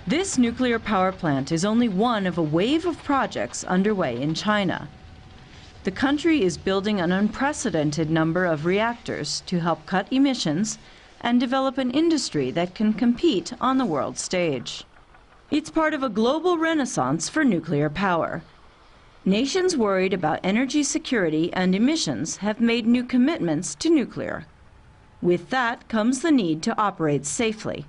This nuclear power plant is only one of a wave of projects underway in China. The country is building an unprecedented number of reactors to help cut emissions and develop an industry that can compete on the world stage. It's part of a global renaissance for nuclear power. Nations worried about energy security and emissions have made new commitments to nuclear. With that comes the need to operate safely.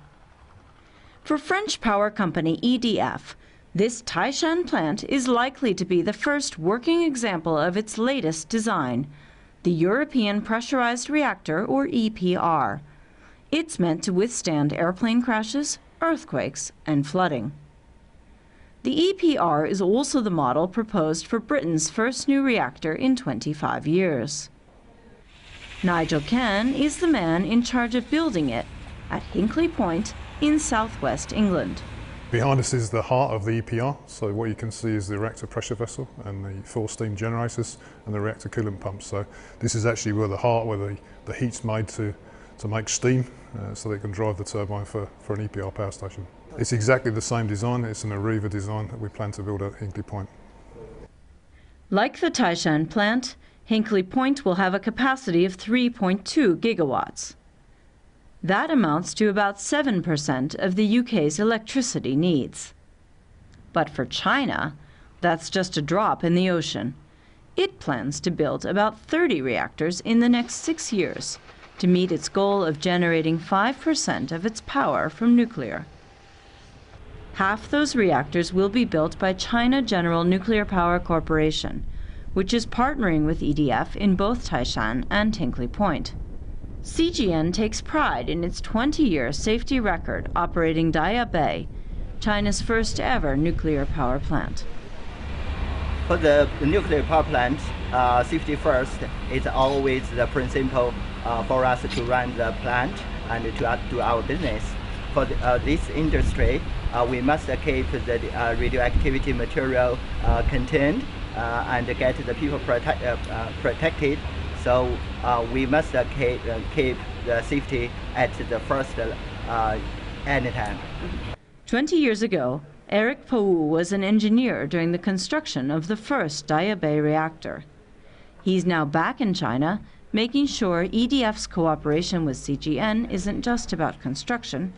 For French power company EDF, this Taishan plant is likely to be the first working example of its latest design, the European Pressurized Reactor, or EPR. It's meant to withstand airplane crashes, earthquakes, and flooding. The EPR is also the model proposed for Britain's first new reactor in 25 years. Nigel Cann is the man in charge of building it at Hinkley Point in southwest England. Behind us is the heart of the EPR, so what you can see is the reactor pressure vessel and the four steam generators and the reactor coolant pumps. So this is actually where the heart, where the heat's made to make steam, so they can drive the turbine for an EPR power station. It's exactly the same design. It's an Arriva design that we plan to build at Hinkley Point. Like the Taishan plant, Hinkley Point will have a capacity of 3.2 gigawatts. That amounts to about 7% of the UK's electricity needs. But for China, that's just a drop in the ocean. It plans to build about 30 reactors in the next 6 years to meet its goal of generating 5% of its power from nuclear. Half those reactors will be built by China General Nuclear Power Corporation, which is partnering with EDF in both Taishan and Hinkley Point. CGN takes pride in its 20-year safety record operating Daya Bay, China's first ever nuclear power plant. For the nuclear power plant, safety first is always the principle for us to run the plant and to do our business. For this industry, we must keep the radioactivity material contained and get the people protected. So we must keep the safety at the first anytime. 20 years ago, Eric Pou was an engineer during the construction of the first Daya Bay reactor. He's now back in China, making sure EDF's cooperation with CGN isn't just about construction,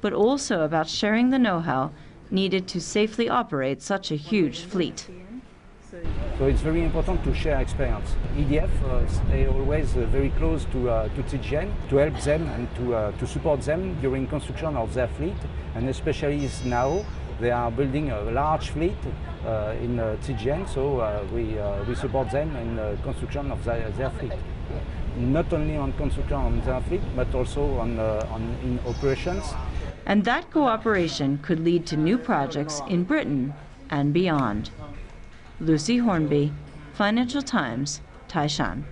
but also about sharing the know-how needed to safely operate such a huge fleet. So it's very important to share experience. EDF stay always very close to CGN to help them and to support them during construction of their fleet, and especially now they are building a large fleet in CGN, so we support them in construction of their fleet. Not only on construction of their fleet, but also in operations. And that cooperation could lead to new projects in Britain and beyond. Lucy Hornby, Financial Times, Taishan.